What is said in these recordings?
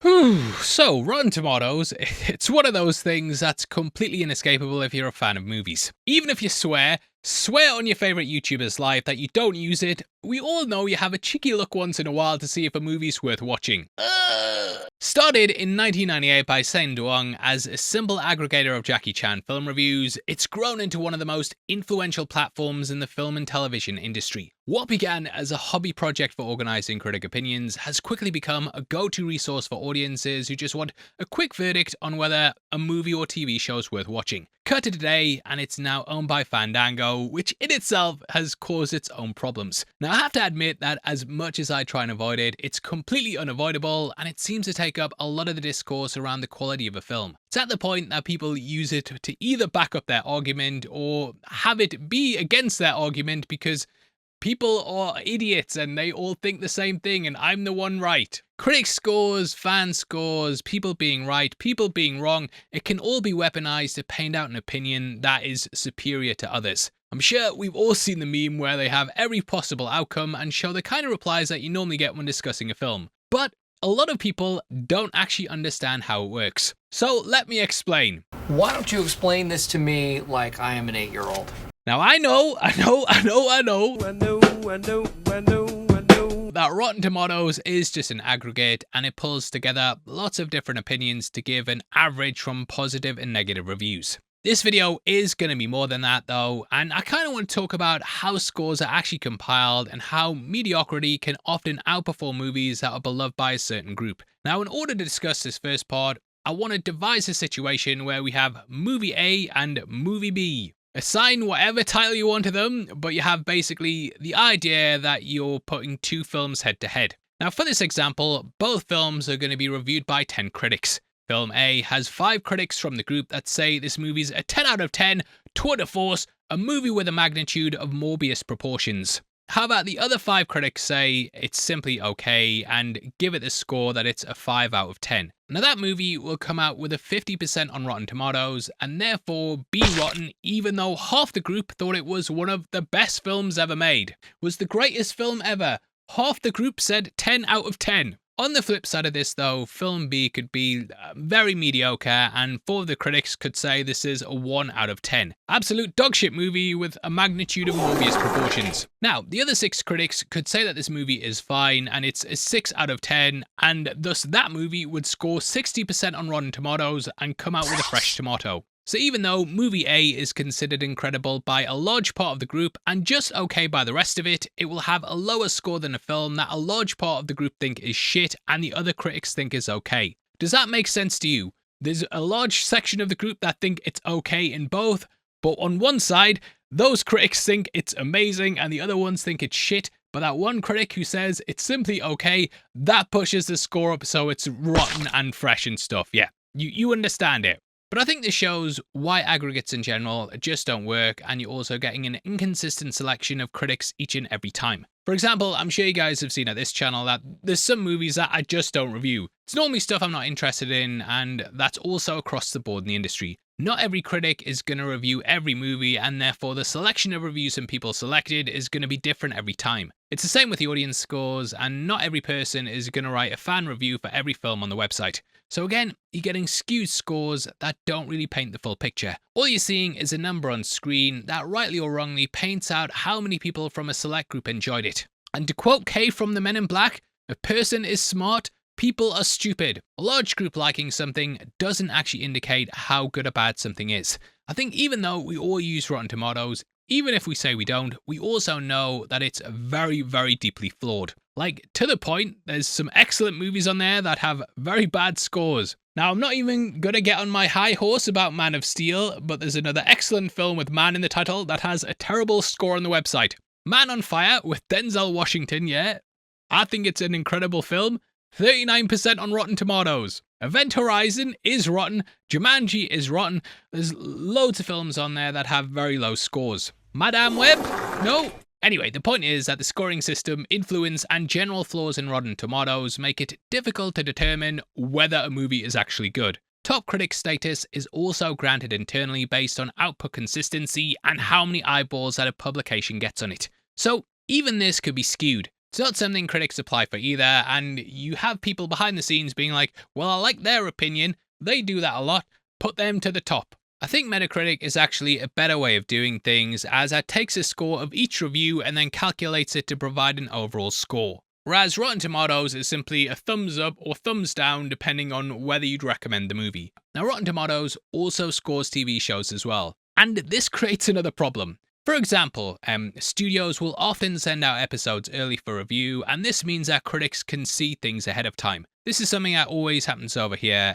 Whew. So, Rotten Tomatoes, it's one of those things that's completely inescapable if you're a fan of movies. Even if you swear on your favourite YouTuber's life that you don't use it, we all know you have a cheeky look once in a while to see if a movie's worth watching. Started in 1998 by Sen Duong as a simple aggregator of Jackie Chan film reviews, it's grown into one of the most influential platforms in the film and television industry. What began as a hobby project for organising critic opinions has quickly become a go-to resource for audiences who just want a quick verdict on whether a movie or TV show is worth watching. Cut to today, and it's now owned by Fandango, which in itself has caused its own problems. Now, I have to admit that as much as I try and avoid it, it's completely unavoidable, and it seems to take up a lot of the discourse around the quality of a film. It's at the point that people use it to either back up their argument or have it be against their argument because people are idiots and they all think the same thing and I'm the one right. Critic scores, fan scores, people being right, people being wrong, it can all be weaponized to paint out an opinion that is superior to others. I'm sure we've all seen the meme where they have every possible outcome and show the kind of replies that you normally get when discussing a film. But a lot of people don't actually understand how it works. So let me explain. Why don't you explain this to me like I am an 8-year-old? Now I know that Rotten Tomatoes is just an aggregate and it pulls together lots of different opinions to give an average from positive and negative reviews. This video is going to be more than that though, and I kind of want to talk about how scores are actually compiled and how mediocrity can often outperform movies that are beloved by a certain group. Now, in order to discuss this first part, I want to devise a situation where we have movie A and movie B. Assign whatever title you want to them, but you have basically the idea that you're putting two films head to head. Now for this example, both films are going to be reviewed by 10 critics. Film A has 5 critics from the group that say this movie's a 10 out of 10, tour de force, a movie with a magnitude of Morbius proportions. How about the other 5 critics say it's simply okay and give it the score that it's a 5 out of 10. Now that movie will come out with a 50% on Rotten Tomatoes and therefore be rotten even though half the group thought it was one of the best films ever made. Was the greatest film ever. Half the group said 10 out of 10. On the flip side of this though, film B could be very mediocre and 4 of the critics could say this is a 1 out of 10. Absolute dogshit movie with a magnitude of Morbius proportions. Now, the other 6 critics could say that this movie is fine and it's a 6 out of 10 and thus that movie would score 60% on Rotten Tomatoes and come out with a fresh tomato. So even though movie A is considered incredible by a large part of the group and just okay by the rest of it, it will have a lower score than a film that a large part of the group think is shit and the other critics think is okay. Does that make sense to you? There's a large section of the group that think it's okay in both, but on one side, those critics think it's amazing and the other ones think it's shit, but that one critic who says it's simply okay, that pushes the score up so it's rotten and fresh and stuff. Yeah, you understand it. But I think this shows why aggregates in general just don't work and you're also getting an inconsistent selection of critics each and every time. For example, I'm sure you guys have seen at this channel that there's some movies that I just don't review. It's normally stuff I'm not interested in and that's also across the board in the industry. Not every critic is going to review every movie and therefore the selection of reviews and people selected is going to be different every time. It's the same with the audience scores and not every person is going to write a fan review for every film on the website. So again, you're getting skewed scores that don't really paint the full picture. All you're seeing is a number on screen that rightly or wrongly paints out how many people from a select group enjoyed it. And to quote Kay from the Men in Black, a person is smart, people are stupid. A large group liking something doesn't actually indicate how good or bad something is. I think even though we all use Rotten Tomatoes, even if we say we don't, we also know that it's very, very deeply flawed. Like, to the point, there's some excellent movies on there that have very bad scores. Now, I'm not even gonna get on my high horse about Man of Steel, but there's another excellent film with Man in the title that has a terrible score on the website. Man on Fire with Denzel Washington, yeah. I think it's an incredible film. 39% on Rotten Tomatoes. Event Horizon is rotten. Jumanji is rotten. There's loads of films on there that have very low scores. Madame Web? No. Anyway, the point is that the scoring system, influence, and general flaws in Rotten Tomatoes make it difficult to determine whether a movie is actually good. Top critic status is also granted internally based on output consistency and how many eyeballs that a publication gets on it. So even this could be skewed. It's not something critics apply for either, and you have people behind the scenes being like, well, I like their opinion, they do that a lot, put them to the top. I think Metacritic is actually a better way of doing things, as it takes a score of each review and then calculates it to provide an overall score. Whereas Rotten Tomatoes is simply a thumbs up or thumbs down depending on whether you'd recommend the movie. Now, Rotten Tomatoes also scores TV shows as well, and this creates another problem. For example, studios will often send out episodes early for review, and this means that critics can see things ahead of time. This is something that always happens over here.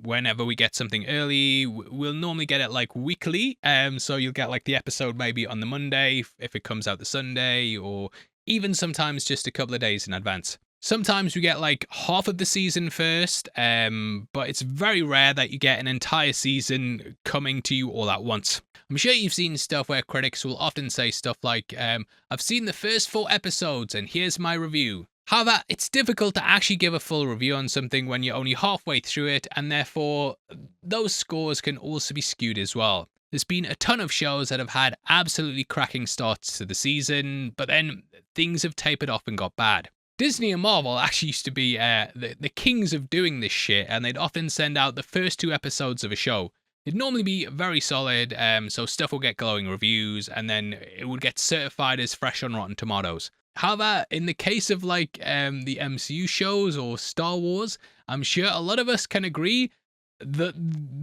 Whenever we get something early, we'll normally get it like weekly. So you'll get like the episode maybe on the Monday if it comes out the Sunday, or even sometimes just a couple of days in advance. Sometimes we get like half of the season first, but it's very rare that you get an entire season coming to you all at once. I'm sure you've seen stuff where critics will often say stuff like, I've seen the first 4 episodes and here's my review. However, it's difficult to actually give a full review on something when you're only halfway through it, and therefore those scores can also be skewed as well. There's been a ton of shows that have had absolutely cracking starts to the season, but then things have tapered off and got bad. Disney and Marvel actually used to be the kings of doing this shit, and they'd often send out the first 2 episodes of a show. It'd normally be very solid, so stuff will get glowing reviews, and then it would get certified as fresh on Rotten Tomatoes. However, in the case of like the MCU shows or Star Wars, I'm sure a lot of us can agree that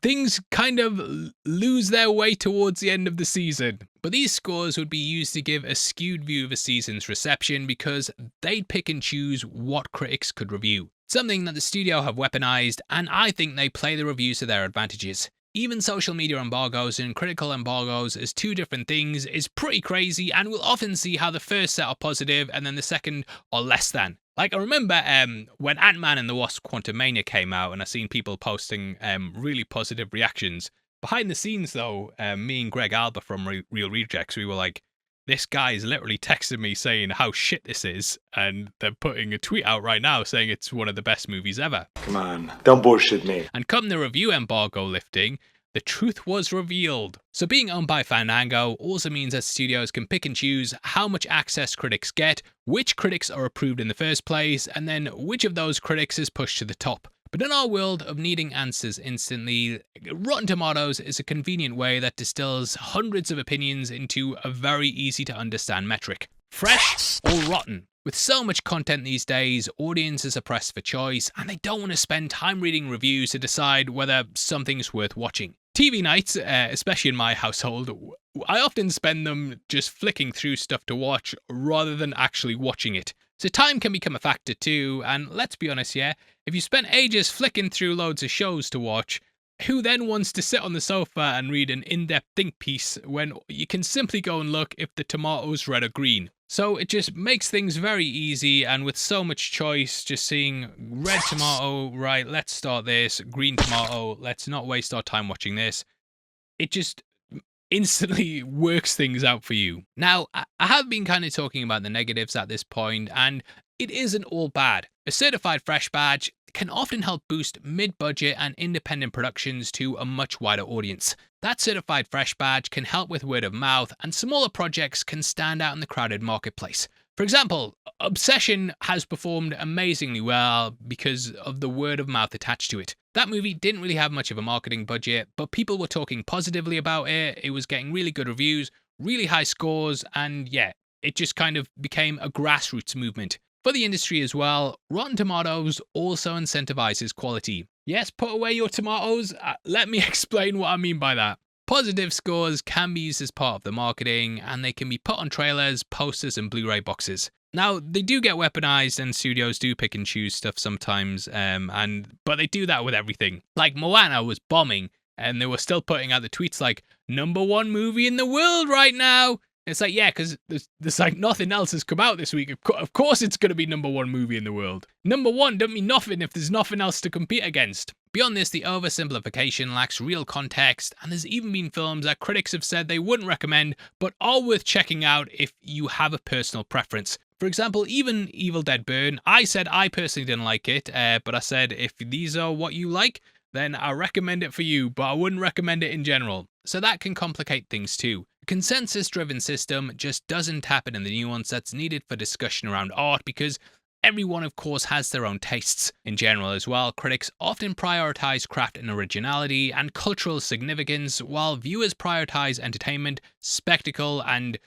things kind of lose their way towards the end of the season. But these scores would be used to give a skewed view of a season's reception because they'd pick and choose what critics could review. Something that the studio have weaponized, and I think they play the reviews to their advantages. Even social media embargoes and critical embargoes as 2 different things is pretty crazy, and we'll often see how the first set are positive and then the second are less than. Like, I remember when Ant-Man and the Wasp: Quantumania came out, and I seen people posting really positive reactions. Behind the scenes, though, me and Greg Alba from Real Rejects, we were like, this guy's literally texted me saying how shit this is, and they're putting a tweet out right now saying it's one of the best movies ever. Come on, don't bullshit me. And come the review embargo lifting, the truth was revealed. So being owned by Fandango also means that studios can pick and choose how much access critics get, which critics are approved in the first place, and then which of those critics is pushed to the top. But in our world of needing answers instantly, Rotten Tomatoes is a convenient way that distills hundreds of opinions into a very easy to understand metric. Fresh or rotten? With so much content these days, audiences are pressed for choice, and they don't want to spend time reading reviews to decide whether something's worth watching. TV nights, especially in my household, I often spend them just flicking through stuff to watch rather than actually watching it. So time can become a factor too, and let's be honest here, if you spend ages flicking through loads of shows to watch, who then wants to sit on the sofa and read an in-depth think piece when you can simply go and look if the tomato's red or green? So it just makes things very easy, and with so much choice, just seeing red tomato, right, let's start this, green tomato, let's not waste our time watching this. It just instantly works things out for you. Now, I have been kind of talking about the negatives at this point, and it isn't all bad. A certified fresh badge can often help boost mid-budget and independent productions to a much wider audience. That certified fresh badge can help with word of mouth, and smaller projects can stand out in the crowded marketplace. For example, Obsession has performed amazingly well because of the word of mouth attached to it. That movie didn't really have much of a marketing budget, but people were talking positively about it. It was getting really good reviews, really high scores, and yeah, it just kind of became a grassroots movement. For the industry as well, Rotten Tomatoes also incentivizes quality. Yes, put away your tomatoes. Let me explain what I mean by that. Positive scores can be used as part of the marketing, and they can be put on trailers, posters, and Blu-ray boxes. Now, they do get weaponized, and studios do pick and choose stuff sometimes, but they do that with everything. Like, Moana was bombing, and they were still putting out the tweets like, #1 movie in the world right now. It's like, yeah, because there's like nothing else has come out this week. Of course it's going to be #1 movie in the world. #1 don't mean nothing if there's nothing else to compete against. Beyond this, the oversimplification lacks real context, and there's even been films that critics have said they wouldn't recommend, but are worth checking out if you have a personal preference. For example, even Evil Dead Burn, I said I personally didn't like it, but I said if these are what you like, then I recommend it for you, but I wouldn't recommend it in general. So that can complicate things too. consensus-driven system just doesn't tap into the nuance that's needed for discussion around art, because everyone, of course, has their own tastes. In general as well, critics often prioritize craft and originality and cultural significance, while viewers prioritize entertainment, spectacle, and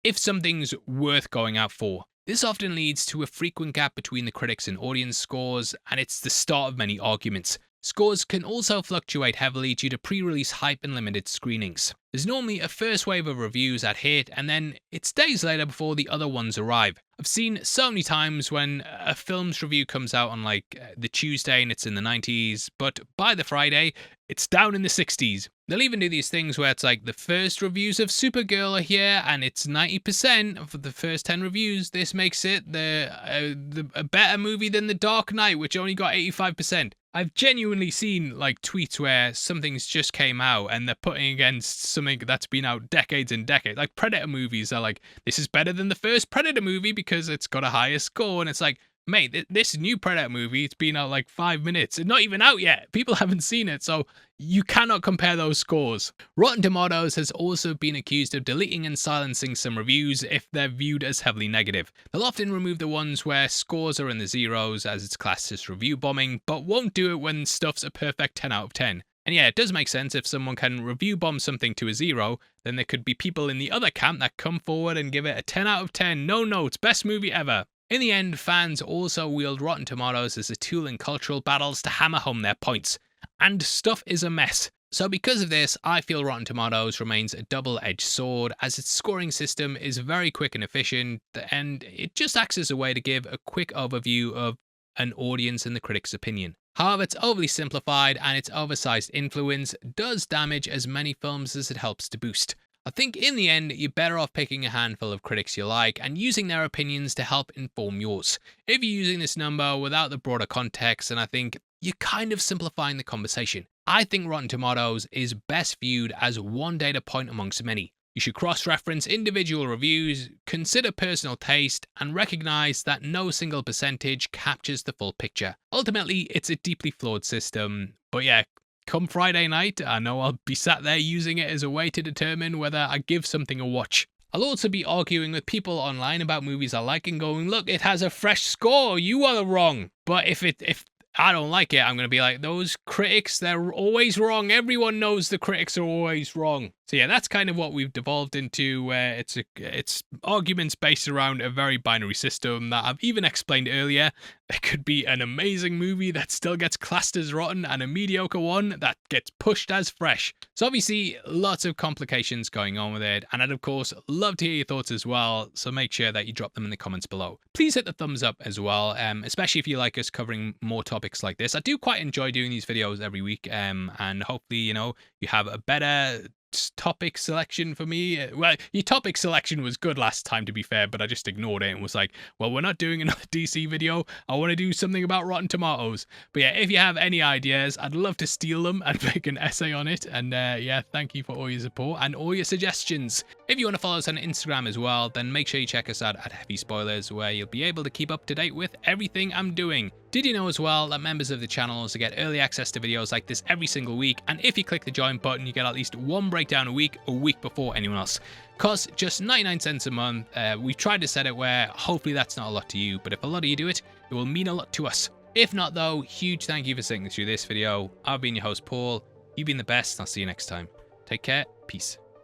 if something's worth going out for. This often leads to a frequent gap between the critics and audience scores, and it's the start of many arguments. Scores can also fluctuate heavily due to pre-release hype and limited screenings. There's normally a first wave of reviews that hit, and then it's days later before the other ones arrive. I've seen so many times when a film's review comes out on like the Tuesday and it's in the 90s, but by the Friday, it's down in the 60s. They'll even do these things where it's like the first reviews of Supergirl are here and it's 90% of the first 10 reviews. This makes it a better movie than The Dark Knight, which only got 85%. I've genuinely seen like tweets where something's just came out and they're putting against something that's been out decades and decades. Like Predator movies are like, this is better than the first Predator movie because it's got a higher score. And it's like, mate, this new Predator movie, it's been out like 5 minutes. It's not even out yet. People haven't seen it, so you cannot compare those scores. Rotten Tomatoes has also been accused of deleting and silencing some reviews if they're viewed as heavily negative. They'll often remove the ones where scores are in the zeros as it's classed as review bombing, but won't do it when stuff's a perfect 10 out of 10. And yeah, it does make sense. If someone can review bomb something to a 0, then there could be people in the other camp that come forward and give it a 10 out of 10, no notes, best movie ever. In the end, fans also wield Rotten Tomatoes as a tool in cultural battles to hammer home their points. And stuff is a mess. So because of this, I feel Rotten Tomatoes remains a double-edged sword, as its scoring system is very quick and efficient, and it just acts as a way to give a quick overview of an audience and the critic's opinion. However, it's overly simplified, and its oversized influence does damage as many films as it helps to boost. I think in the end, you're better off picking a handful of critics you like and using their opinions to help inform yours. If you're using this number without the broader context, then I think you're kind of simplifying the conversation. I think Rotten Tomatoes is best viewed as one data point amongst many. You should cross-reference individual reviews, consider personal taste, and recognize that no single percentage captures the full picture. Ultimately, it's a deeply flawed system, but yeah, come Friday night, I know I'll be sat there using it as a way to determine whether I give something a watch. I'll also be arguing with people online about movies I like and going, look, it has a fresh score, you are wrong. But if I don't like it, I'm going to be like, those critics, they're always wrong. Everyone knows the critics are always wrong. So yeah, that's kind of what we've devolved into, where it's arguments based around a very binary system that I've even explained earlier. There could be an amazing movie that still gets classed as rotten and a mediocre one that gets pushed as fresh. So obviously, lots of complications going on with it, and I'd of course love to hear your thoughts as well, so make sure that you drop them in the comments below. Please hit the thumbs up as well, especially if you like us covering more topics like this. I do quite enjoy doing these videos every week, and hopefully, you know, you have a better topic selection for me. Well, your topic selection was good last time, to be fair, but I just ignored it and was like, well, we're not doing another DC video. I want to do something about Rotten Tomatoes. But yeah, if you have any ideas, I'd love to steal them and make an essay on it. And yeah, thank you for all your support and all your suggestions. If you want to follow us on Instagram as well, then make sure you check us out at Heavy Spoilers, where you'll be able to keep up to date with everything I'm doing. Did you know as well that members of the channel also get early access to videos like this every single week, and if you click the join button, you get at least one breakdown a week before anyone else. Costs just 99 cents a month. We've tried to set it where hopefully that's not a lot to you, but if a lot of you do it, it will mean a lot to us. If not though, huge thank you for sitting through this video. I've been your host Paul, you've been the best, and I'll see you next time. Take care, peace.